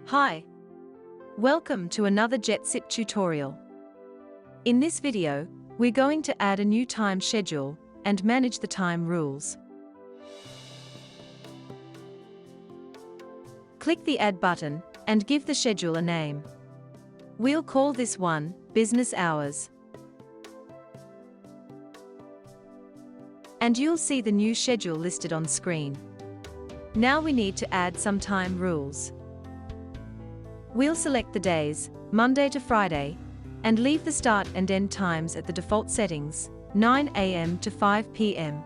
Hi! Welcome to another Jetsip tutorial. In this video, we're going to add a new time schedule and manage the time rules. Click the Add button and give the schedule a name. We'll call this one Business Hours. And you'll see the new schedule listed on screen. Now we need to add some time rules. We'll select the days, Monday to Friday, and leave the start and end times at the default settings, 9 a.m. to 5 p.m.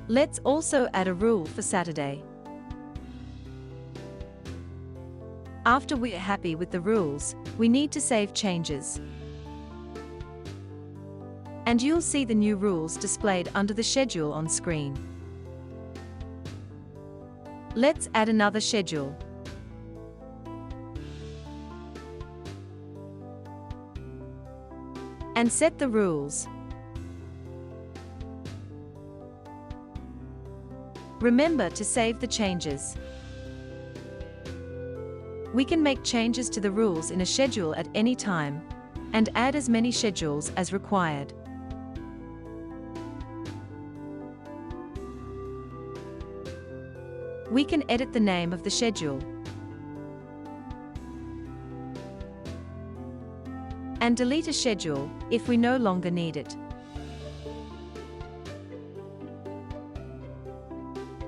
Let's also add a rule for Saturday. After we're happy with the rules, we need to save changes. And you'll see the new rules displayed under the schedule on screen. Let's add another schedule. And set the rules. Remember to save the changes. We can make changes to the rules in a schedule at any time, and add as many schedules as required. We can edit the name of the schedule and delete a schedule if we no longer need it.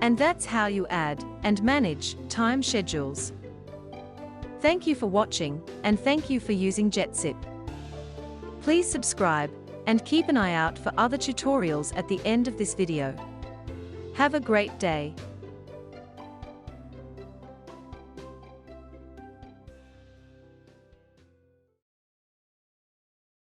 And that's how you add and manage time schedules. Thank you for watching, and thank you for using Jetsip. Please subscribe and keep an eye out for other tutorials at the end of this video. Have a great day.